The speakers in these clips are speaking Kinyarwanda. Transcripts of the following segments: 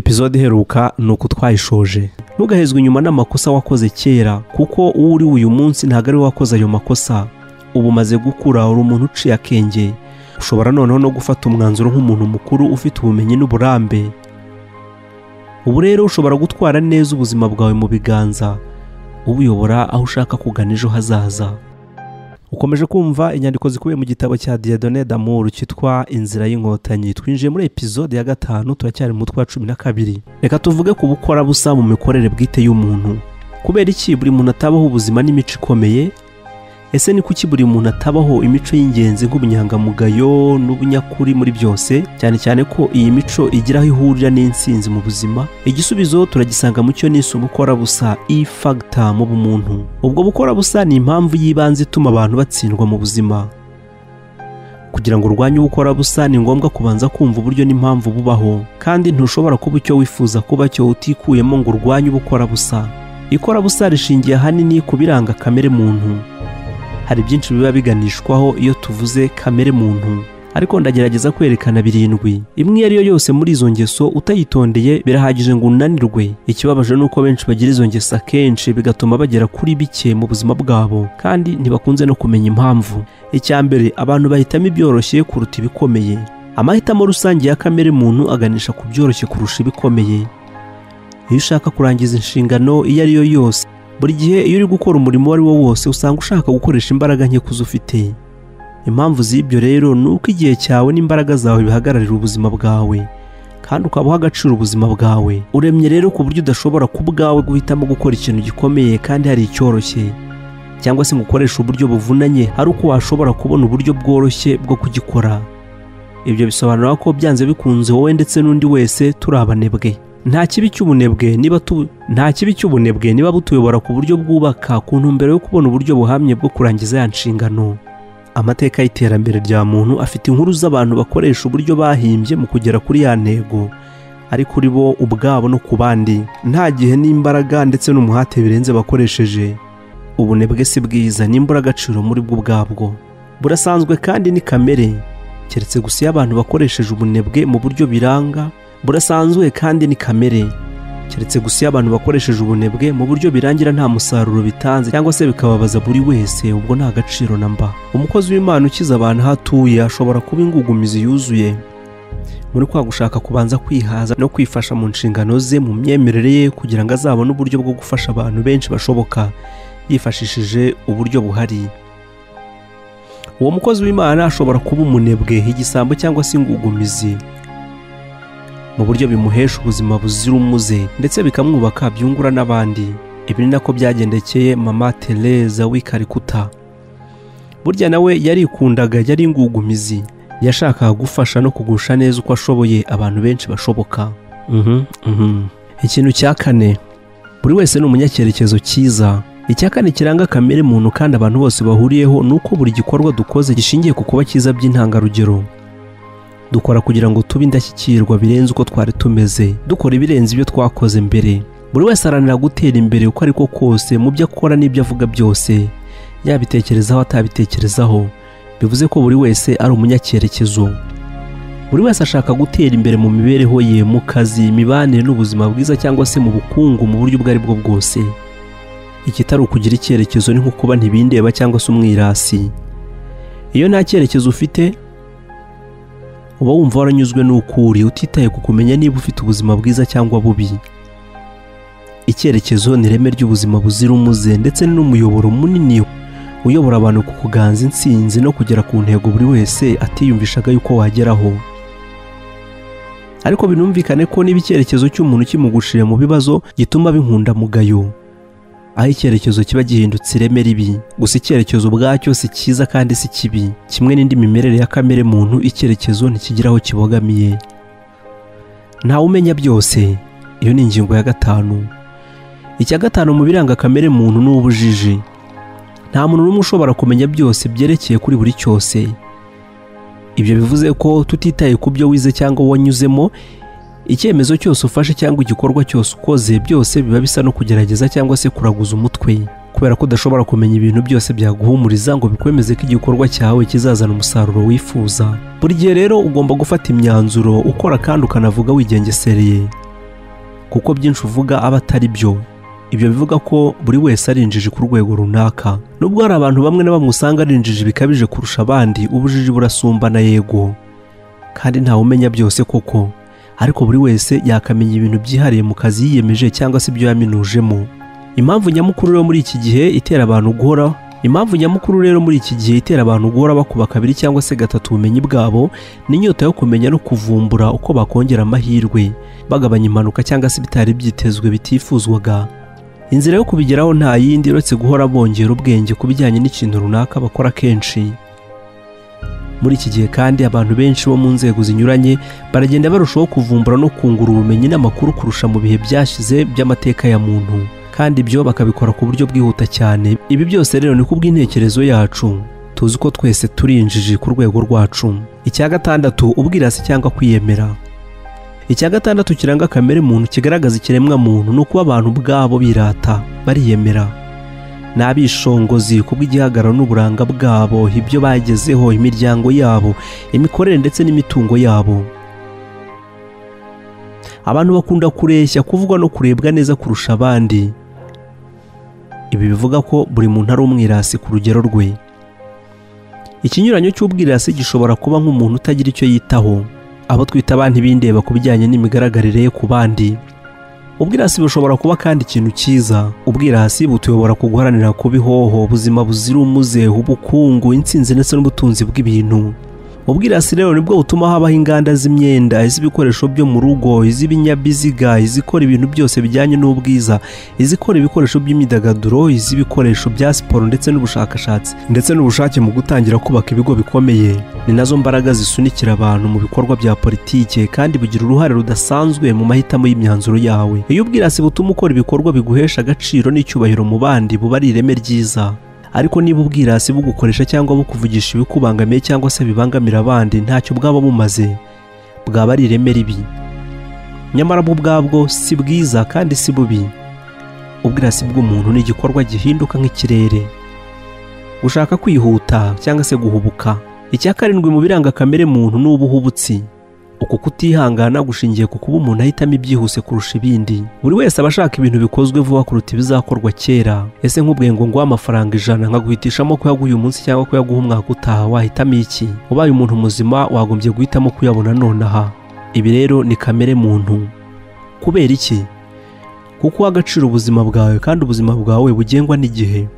Episode iheruka nuko twayishoje. Ntugahezwe inyuma n'amakosa wakoze kera, kuko uwo uri uyu munsi ntago ari wakoze ayo makosa. Ubu maze gukura, uri umuntu uciye akenge. Ushobora noneho no gufata umwanzuro nk'umuntu mukuru ufite ubumenyi n'uburambe. Ubu rero ushobora gutwara neza ubuzima bwawe mu biganza, ubuyobora aho ushaka kugana ejo hazaza. Ukomeje kumva inyandiko zikubiye mu gitabo cya Dieudonne D'amour cyitwa Inzira y'inkotanyi. Twinjiye muri episode ya 5, turacyari mu mutwe wa 12. Reka tuvuge ku bukora busa mu mikorere bwite y'umuntu. Kubera iki buri muntu atabaho ubuzima n'imico ikomeye? Ese ni kuki buri muntu atabaho imico y'ingenzi nk'ubunyangamugayo n'ubunyakuri muri byose, cyane cyane ko iyi mico igira aho ihurira n'insinzi mu buzima? Igisubizo turagisanga mu cyo nise ubukora busa, factor mu bumuntu. Ubwo bukora busa ni impamvu y'ibanze ituma abantu batsindwa mu buzima. Kugira ngo urwanye ubukora busa ni ngombwa kubanza kumva uburyo n'impamvu bubaho, kandi ntushobora kuba icyo wifuza kuba cyo utikuyemo ngo urwanye ubukora busa. Ikora busa rishingiye ahanini ku biranga kamere muntu. Hari byinshi biba biganishwaho iyo tuvuze kamere muntu, ariko ndagerageza kwerekana 7. Imwe iyo yose muri izo ngeso utayitondeye birahagije ngo unanirwe. Ikibabaje nuko benshi bagira izo ngeso akenshi bigatuma bagera kuri bike mu buzima bwabo, kandi ntibakunze no kumenya impamvu. Icyambere, abantu bahitamo ibyoroshye kuruta ibikomeye. Amahitamo rusange ya kamere muntu aganisha ku byoroshye kurusha ibikomeye. Iyo ushaka kurangiza inshingano iyo ari yo yose, buri gihe iyo uri gukora umurimo wari wo wose usanga ushaka gukoresha imbaraga nke kuzo ufite. Impamvu z'ibyo rero ni uko igihe cyawe n'imbaraga zawe bihagararira ubuzima bwawe, kandi ukabaho agaciro ubuzima bwawe. Uremye rero ku buryo udashobora ku bwawe guhitamo gukora ikintu gikomeye kandi hari icyoroshye, cyangwa se ngo ukoreshe uburyo buvunanye hari uko washobora kubona uburyo bworoshye bwo kugikora. Ibyo bisobanura ko byanze bikunze wowe ndetse n'undi wese turi abanebwe. Nta kibi cy'ubunebwe niba butuyobora ku buryo bwubaka ku ntumbero yo kubona uburyo buhamye bwo kurangiza ya nshingano. Amateka y'iterambere rya muntu afite inkuru z'abantu bakoresha uburyo bahimbye mu kugera kuri ya ntego, ari kuri bo ubwabo no ku bandi, nta gihe n'imbaraga ndetse n'umuhate birenze bakoresheje. Ubunebwe si bwiza, n'imbura agaciro muri bwo ubwabwo. Burasanzwe kandi ni kamere, keretse gusa iyo abantu bakoresheje ubunebwe mu buryo biranga. Burasanzwe kandi ni kamere, keretse gusa iyo abantu bakoresheje ubunebwe mu buryo birangira nta musaruro bitanze, cyangwa se bikababaza buri wese, ubwo nta gaciro namba. Umukozi w'Imana ukiza abantu aho atuye ashobora kuba ingugumizi yuzuye muri kwa gushaka kubanza kwihaza no kwifasha mu nshingano ze, mu myemerere ye, kugira ngo azabone uburyo bwo gufasha abantu benshi bashoboka yifashishije uburyo buhari. Uwo mukozi w'Imana ashobora kuba umunebwe, igisambo cyangwa se ingugumizi mu buryo bimuhesha ubuzima buzira umuze ndetse bikamwubaka byungura n'abandi. Ibi ni nako byagendekeye Mama Teresa w'i Calcutta. Burya nawe yarikundaga, yari ingugumizi, yashakaga gufasha no kugusha neza uko ashoboye abantu benshi bashoboka. Ikintu cya 4, buri wese ni umunyacyerekezo cyiza. Icya 4 kiranga kamere muntu kandi abantu bose bahuriyeho nuko buri gikorwa dukoze gishingiye ku kuba cyiza by'intangarugero. Dukora kugira ngo tube indashyikirwa birenze uko twari tumeze, dukora ibirenze ibyo twakoze mbere. Buri wese aranira gutera imbere uko ariko kose mu byo akora n'ibyo avuga byose, yabitekerezaho atabitekerezaho. Bivuze ko buri wese ari umunyacyerekezo. Buri wese ashaka gutera imbere mu mibereho ye, mu kazi, imibanire n'ubuzima bwiza, cyangwa se mu bukungu mu buryo ubwo ari bwo bwose. Ikitari ukugira icyerekezo ni nko kuba ntibindeba cyangwa se umwirasi. Iyo nta cyerekezo ufite, uba wumva waranyuzwe n'ukuri, utitaye ku kumenya niba ufite ubuzima bwiza cyangwa bubi. Icyerekezo ni ireme ry'ubuzima buzira umuze, ndetse n'umuyoboro munini uyobora abantu ku kuganza insinzi no kugera ku ntego buri wese atiyumvishaga yuko wageraho. Ariko binumvikane ko niba icyerekezo cy'umuntu kimugushije mu bibazo gituma binkundamugayo, aho icyerekezo kiba gihindutse ireme ribi. Gusa icyerekezo ubwacyo si cyiza kandi si kibi. Kimwe n'indi mimerere ya kamere muntu, icyerekezo ntikigiraho kibogamiye. Ntawe umenya byose. Iyo ni ingingo ya 5. Icya 5 mu biranga kamere muntu ni ubujiji. Nta muntu n'umwe ushobora kumenya byose byerekeye kuri buri cyose. Ibyo bivuze ko tutitaye ku byo wize cyangwa wanyuzemo, icyemezo cyose ufashe cyangwa igikorwa cyose ukoze, byose biba bisa no kugerageza cyangwa se kuraguza umutwe, kubera ko udashobora kumenya ibintu byose byaguhumuriza ngo bikwemeze ko igikorwa cyawe kizazana umusaruro wifuza. Buri gihe rero ugomba gufata imyanzuro, ukora kandi ukanavuga wigengesereye. kuko byinshi uvuga aba atari byo. Ibyo bivuga ko buri wese ari injiji ku rwego runaka. Nubwo hari abantu bamwe na bamwe usanga ari injiji bikabije kurusha abandi, ubujiji burasumbana yego, kandi ntawe umenya byose koko, ariko buri wese yakamenya ibintu byihariye mu kazi yiyemeje cyangwa se ibyo yaminujemo. Impamvu nyamukuru rero muri iki gihe itera abantu guhora bakuba kabiri cyangwa se gatatu ubumenyi bwabo ni inyota yo kumenya no kuvumbura uko bakongera amahirwe, bagabanya impanuka cyangwa se bitari byitezwe bitifuzwaga. Inzira yo kubigeraho nta yindi uretse guhora bongera ubwenge ku bijyanye n'ikintu runaka bakora kenshi. Muri iki gihe kandi abantu benshi bo mu nzego zinyuranye baragenda barushaho kuvumbura no kungura ubumenyi n'amakuru kurusha mu bihe byashize by'amateka ya muntu, kandi ibyo bakabikora ku buryo bwihuta cyane. Ibi byose rero ni kubw'intekerezo yacu. Tuzi ko twese turi injiji ku rwego rwacu. Icya gatandatu, ubwirasi cyangwa kwiyemera. Icya gatandatu kiranga kamere muntu kigaragaza ikiremwa muntu ni ukuba abantu ubwabo birata, bariyemera. Ni abishongozi kubw'igihagararo n'uburanga bwabo, ibyo bagezeho, imiryango yabo, imikorere ndetse n'imitungo yabo. Abantu bakunda kureshya, kuvugwa no kurebwa neza kurusha abandi. Ibi bivuga ko buri muntu ari umwirasi ku rugero rwe. Ikinyuranyo cy'ubwirasi gishobora kuba nk'umuntu utagira icyo yitaho, abo twita abantu bindeba ku bijyanye n'imigaragarire ye ku bandi. Ubwirasi bushobora kuba kandi ikintu cyiza. Ubwirasi butuyobora ku guharanira kubihoho, ubuzima buzira umuze, ubukungu, intsinzi ndetse n'ubutunzi bw'ibintu. Ubwirasi rero nibwo butuma habaho inganda z'imyenda, iz'ibikoresho byo mu rugo, iz'ibinyabiziga, izikora ibintu byose bijyanye n'ubwiza, izikora ibikoresho by'imyidagaduro, iz'ibikoresho bya siporo ndetse n'ubushakashatsi ndetse n'ubushake mu gutangira kubaka ibigo bikomeye. Ni nazo mbaraga zisunikira abantu mu bikorwa bya politike kandi bigira uruhare rudasanzwe mu mahitamo y'imyanzuro yawe. Iyo ubwirasi butuma ukora ibikorwa biguhesha agaciro n'icyubahiro mu bandi, buba ari ireme ryiza. Ariko niba ubwirasi bugukoresha cyangwa bukuvugisha ibikubangamiye cyangwa se bibangamira abandi, ntacyo bwaba bumaze, bwaba ari ireme ribi. Nyamara bwo ubwabwo si bwiza kandi si bubi. Ubwirasi bw'umuntu ni igikorwa gihinduka nk'ikirere, gushaka kwihuta cyangwa se guhubuka. Icya karindwi mu biranga kamere muntu ni ubuhubutsi. Uku kutihangana gushingiye ku kuba umuntu ahitamo ibyihuse kurusha ibindi. Buri wese aba ashaka ibintu bikozwe vuba kuruta ibizakorwa kera. Ese nk'ubwiye ngo nguhe amafaranga 100 nkaguhitishamo kuyaguha uyu munsi cyangwa kuyaguha umwaka utaha, wahitamo iki? Ubaye umuntu muzima wagombye guhitamo kuyabona nonaha. Ibi rero ni kamere muntu. Kubera iki? Kuko uha agaciro ubuzima bwawe kandi ubuzima bwawe bugengwa n'igihe.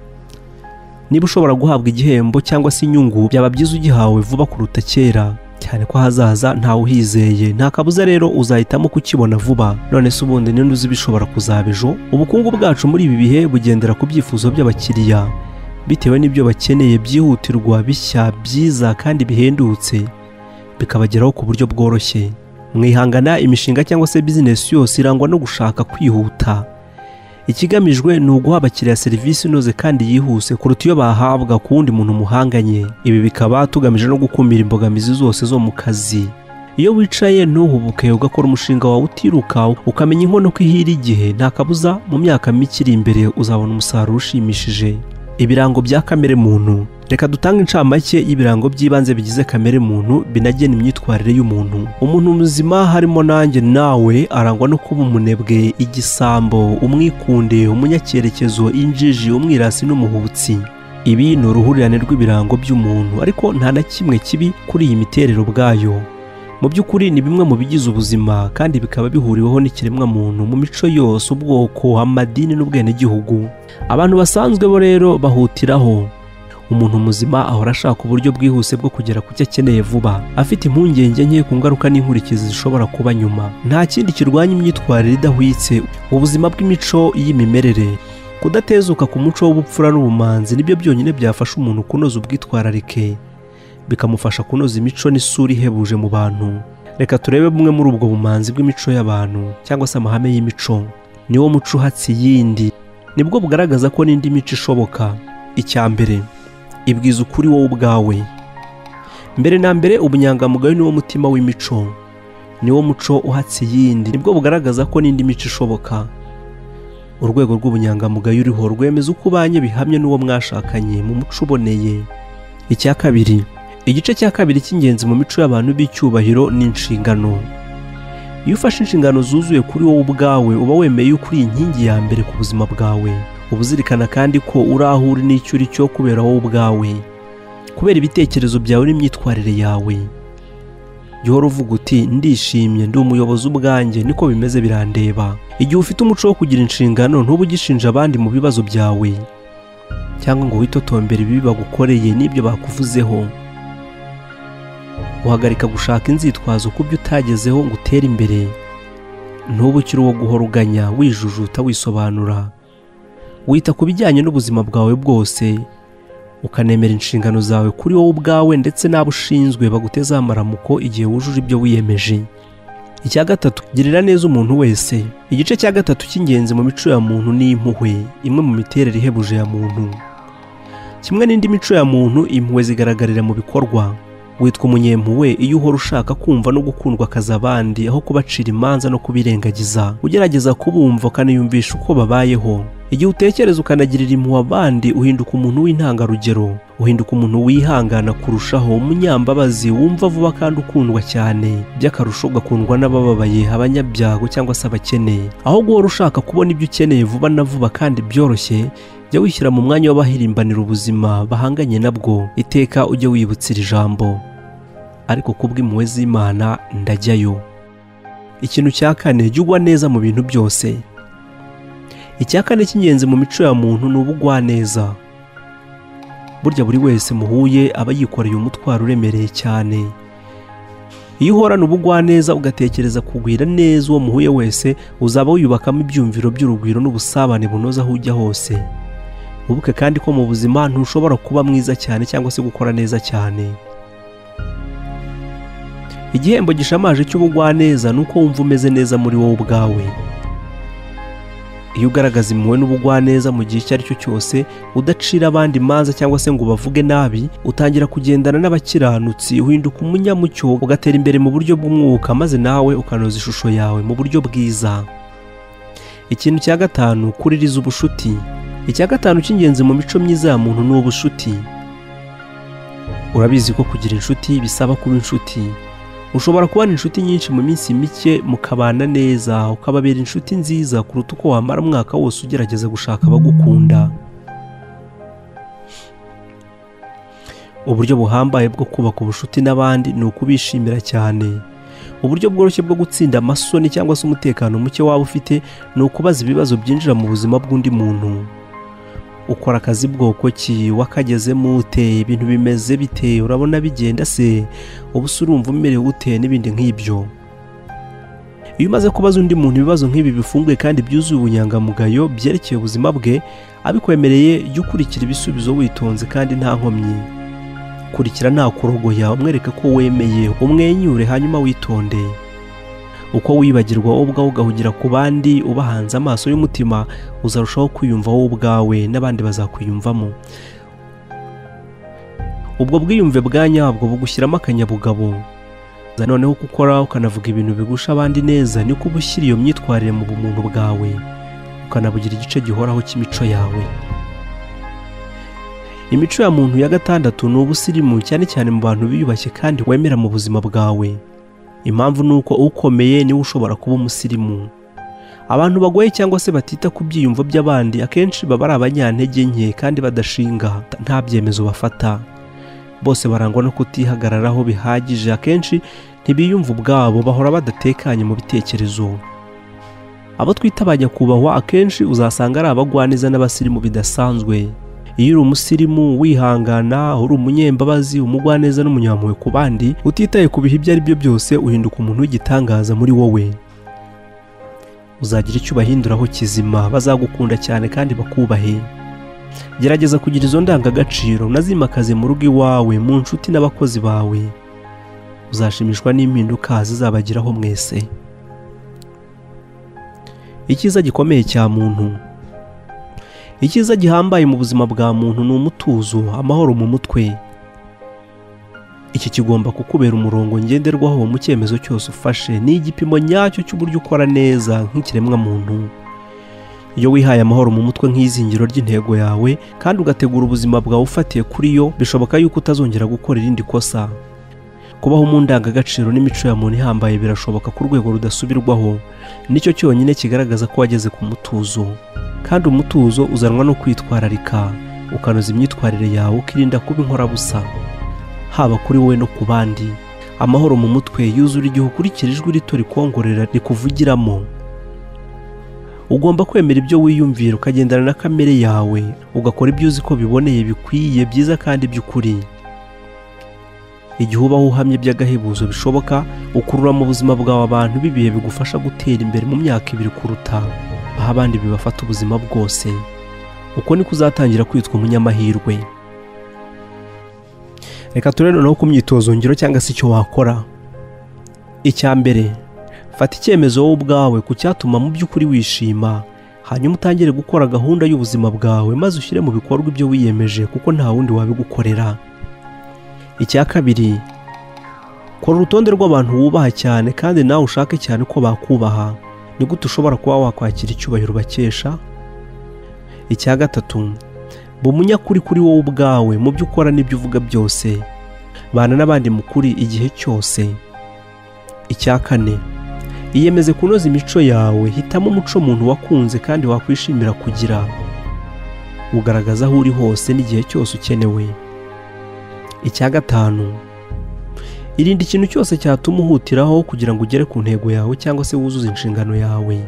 Niba ushobora guhabwa igihembo cyangwa se inyungu, byaba byiza ugihawe vuba kuruta kera, cyane ko hazaza ntawe uhizeye. Nta kabuza rero uzahitamo kukibona vuba. None se ubundi ninde uzi bishobora kuzaba ejo? Ubukungu bwacu muri ibi bihe bugendera ku byifuzo by'abakiriya, bitewe n'ibyo bakeneye byihutirwa, bishya, byiza kandi bihendutse, bikabageraho ku buryo bworoshye. Mwihangana imishinga cyangwa se business yose irangwa no gushaka kwihuta. Ikigamijwe ni uguha abakiriya serivisi inoze kandi yihuse kuruta iyo bahabwa ku wundi muntu muhanganye. Ibi bikaba tugamije no gukumira imbogamizi zose zo mu kazi. Iyo wicaye ntuhubuke ugakora umushinga wawe utiruka, ukamenya inkono ko ihira igihe, nta kabuza mu myaka mike iri imbere uzabona umusaruro ushimishije. Ibirango bya kamere muntu. Reka dutange incamake y'ibirango by'ibanze bigize kamere muntu binagena imyitwarire y'umuntu. Umuntu muzima harimo nanjye nawe arangwa no kuba umunebwe, igisambo, umwikunde, umunyacyerekezo, injiji, umwirasi n'umuhubutsi. Ibi ni uruhurirane rw'ibirango by'umuntu, ariko nta na kimwe kibi kuri iyi miterero ubwayo. Mu by'ukuri ni bimwe mu bigize ubuzima kandi bikaba bihuriweho n'ikiremwa muntu mu mico yose, ubwoko, amadini n'ubwenegihugu. Abantu basanzwe bo rero bahutiraho. Umuntu muzima ahora ashaka uburyo bwihuse bwo kugera ku cyo akeneye vuba, afite impungenge nke ku ngaruka n'inkurikizi zishobora kuba nyuma. Nta kindi kirwanya imyitwarire idahwitse, ubuzima bw'imico y'imimerere. Kudatezuka ku muco w'ubupfura n'ubumanzi nibyo byonyine byafasha umuntu kunoza ubwitwararike, bikamufasha kunoza imico n'isura ihebuje mu bantu. Reka turebe bumwe muri ubwo bumanzi bw'imico y'abantu cyangwa se amahame y'imico. Niwo muco uhatse iyindi, nibwo bugaragaza ko n'indi mico ishoboka. Icya mbere, ibwiza ukuri wowe ubwawe. Mbere na mbere ubunyangamugayo niwo mutima w'imico, niwo muco uhatse iyindi, nibwo bugaragaza ko n'indi mico ishoboka. Urwego rw'ubunyangamugayo uriho rwemeza uko ubanye bihamye n'uwo mwashakanye mu muco uboneye. Icya kabiri, igice cya kabiri cy'ingenzi mu mico y'abantu b'icyubahiro n'inshingano. Iyo ufashe inshingano zuzuye kuri wowe ubwawe uba wemeye yuko uri inkingi ya mbere ku buzima bwawe, uba uzirikana kandi ko uri aho uri n'icyo uri cyo kubera wowe ubwawe, kubera ibitekerezo byawe n'imyitwarire yawe. Jya uhora uvuga uti ndishimye, ndi umuyobozi ubwanjye, niko bimeze birandeba. Igihe ufite umuco wo kugira inshingano ntuba ugishinja abandi mu bibazo byawe cyangwa ngo witotombere ibibi bagukoreye n'ibyo bakuvuzeho. Uhagarika gushaka inzitwazo ku byo utagezeho ngo utere imbere. Ntuba ukiri uwo guhora uganya, wijujuta, wisobanura. Wita ku bijyanye n'ubuzima bwawe bwose, ukanemera inshingano zawe kuri wowe ubwawe ndetse n'abo ushinzwe baguteza amaramuko igihe wujuje ibyo wiyemeje. Icya gatatu, girira neza umuntu wese. Igice cya gatatu cy'ingenzi mu mico ya muntu ni impuhwe, imwe mu miterere ihebuje ya muntu. Kimwe n'indi mico ya muntu, impuhwe zigaragarira mu bikorwa. Witwa umunyempuhwe iyo uhora ushaka kumva no gukundwa akaza abandi aho kubacira imanza no kubirengagiza, ugerageza kubumva ukaniyumvisha uko babayeho. Igihe utekereza ukanagirira impuhwe abandi, uhinduka umuntu w'intangarugero, uhinduka umuntu wihangana kurushaho, umunyambabazi, wumva vuba kandi ukundwa cyane, by'akarusho ugakundwa n'abababaye, abanyabyago cyangwa se abakene. Aho guhora ushaka kubona ibyo ukeneye vuba na vuba kandi byoroshye, jya wishyira mu mwanya w'abahirimbanira ubuzima bahanganye nabwo. Iteka ujye wibutsira ijambo ariko kubw'impuhwe z'Imana ndajyayo. Ikintu cya kane, jya ugwa neza mu bintu byose. Icya kane cy'ingenzi mu mico ya muntu ni ubugwaneza. Burya buri wese muhuye aba yikoreye umutwaro uremereye cyane. Iyo uhorana ubugwaneza ugatekereza kugwira neza uwo muhuye wese, uzaba wiyubakamo ibyumviro by'urugwiro n'ubusabane bunoza aho ujya hose. Ubuke kandi ko mu buzima ntushobora kuba mwiza cyane cyangwa se gukora neza cyane. Igihembo gishamaje cy'ubugwaneza ni uko wumva umeze neza muri wowe ubwawe. Iyo ugaragaza impuhwe n'ubugwaneza mu gihe icyo ari cyo cyose, udacira abandi imanza cyangwa se ngo bavuge nabi, utangira kugendana n'abakiranutsi, uhinduka umunyamucyo, ugatera imbere mu buryo bw'umwuka, maze nawe ukanoza ishusho yawe mu buryo bwiza. Ikintu cya gatanu, kuririza ubushuti. Icya gatanu cy'ingenzi mu mico myiza ya muntu ni ubushuti. Urabizi ko kugira inshuti bisaba kuba inshuti. Ushobora kubana inshuti nyinshi mu minsi mike mukabana neza, ukababera inshuti nziza kuruta uko wamara umwaka wose ugerageza gushaka abagukunda. Uburyo buhambaye bwo kubaka ubushuti n'abandi ni ukubishimira cyane. Uburyo bworoshye bwo gutsinda amasoni cyangwa se umutekano muke waba ufite ni ukubaza ibibazo byinjira mu buzima bw'undi muntu. Ukora akazi bwoko ki, wakagezemo ute, ibintu bimeze bite, urabona bigenda se, ubusa urumva umerewe ute n'ibindi nk'ibyo. Iyo umaze kubaza undi muntu ibibazo nk'ibi bifunguye kandi byuzuye ubunyangamugayo byerekeye ubuzima bwe, abikwemereye jya ukurikira ibisubizo witonze kandi nta nkomyi. Kurikira nta kurogoya, umwereke ko wemeye, umwenyure hanyuma witonde. Uko wibagirwa wowe ubwawe ugahugira ku bandi ubahanze amaso y'umutima, uzarushaho kwiyumva wowe ubwawe n'abandi bazakwiyumvamo. Ubwo bwiyumve bwa nyabwo bugushyiramo akanyabugabo. Noneho uko ukora ukanavuga ibintu bigusha abandi neza, niko uba ushyira iyo myitwarire mu bumuntu bwawe, ukanabugira igice gihoraho cy'imico yawe. Imico ya muntu ya gatandatu ni ubusirimu, cyane cyane mu bantu biyubashye kandi wemera mu buzima bwawe. Impamvu ni uko ukomeye niwe ushobora kuba umusirimu. Abantu bagoye cyangwa se batita ku byiyumvo by'abandi akenshi baba ari abanyantege nke kandi badashinga, nta byemezo bafata. Bose barangwa no kutihagararaho bihagije, akenshi ntibiyumva ubwabo, bahora badatekanye mu bitekerezo. Abo twita abanyakubahwa akenshi uzasanga ari abagwaneza n'abasirimu bidasanzwe. Iyo uri umusirimu, wihangana, uri umunyembabazi, umugwaneza n'umunyampuhwe ku bandi, utitaye ku bihe ibyo ari byo byose, uhinduka umuntu w'igitangaza muri wowe. Uzagira icyo ubahinduraho kizima, bazagukunda cyane kandi bakubahe. Gerageza kugira izo ndangagaciro, unazimakaze mu rugo iwawe, mu nshuti n'abakozi bawe. Uzashimishwa n'impinduka zizabagiraho mwese. Icyiza gikomeye cya muntu. Icyiza gihambaye mu buzima bwa muntu ni umutuzo, amahoro mu mutwe. Iki kigomba kukubera umurongo ngenderwaho mu cyemezo cyose ufashe, ni igipimo nyacyo cy'uburyo ukora neza nk'ikiremwa muntu. Iyo wihaye amahoro mu mutwe nk'izingiro ry'intego yawe kandi ugategura ubuzima bwawe ufatiye kuri yo, bishoboka yuko utazongera gukora irindi kosa. kubaho mu ndangagaciro n'imico ya muntu ihambaye birashoboka ku rwego rudasubirwaho, nicyo cyonyine kigaragaza ko wageze ku mutuzo. Kandi umutuzo uzanwa no kwitwararika, ukanoza imyitwarire yawe, ukirinda kuba inkorabusa haba kuri wowe no ku bandi. Amahoro mu mutwe yuzura igihe ukurikira ijwi rito rikongorera rikuvugiramo. Ugomba kwemera ibyo wiyumvira, ukagendana na kamere yawe, ugakora ibyo uzi ko biboneye, bikwiye, byiza kandi by'ukuri. Igihe ubaho uhamye by'agahebuzo bishoboka, ukurura mu buzima bwawe abantu b'ibihe bigufasha gutera imbere mu myaka 2 kuruta aho abandi bibafata ubuzima bwose. Uko niko uzatangira kwitwa umunyamahirwe. Reka turebe noneho ku myitozo ngiro cyangwa se icyo wakora. Icya mbere, fata icyemezo wowe ubwawe ku cyatuma mu by'ukuri wishima, hanyuma utangire gukora gahunda y'ubuzima bwawe maze ushyire mu bikorwa ibyo wiyemeje, kuko nta wundi wabigukorera. Icya kabiri, kora urutonde rw'abantu wubaha cyane kandi nawe ushake cyane ko bakubaha. Ni gute ushobora kuba wakwakira icyubahiro bakesha? Icya gatatu, ba umunyakuri kuri wowe ubwawe mu byo ukora n'ibyo uvuga byose. Bana n'abandi mukuri igihe cyose. Icya kane, iyemeze kunoza imico yawe. Hitamo umuco muntu wakunze kandi wakwishimira kugira. Ugaragaza aho uri hose n'igihe cyose ukenewe. Icya gatanu, irinde ikintu cyose cyatuma uhutiraho kugira ngo ugere ku ntego yawe cyangwa se wuzuze inshingano yawe.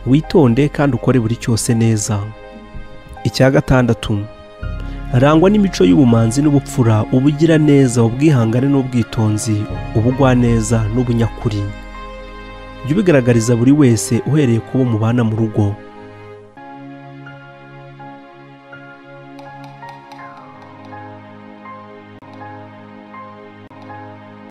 Witonde kandi ukore buri cyose neza. Icya gatandatu, rangwa n'imico y'ubumanzi n'ubupfura, ubugira neza, ubwihangane n'ubwitonzi, ubugwaneza n'ubunyakuri. Jya ubigaragariza buri wese uhereye kubo mubana mu rugo.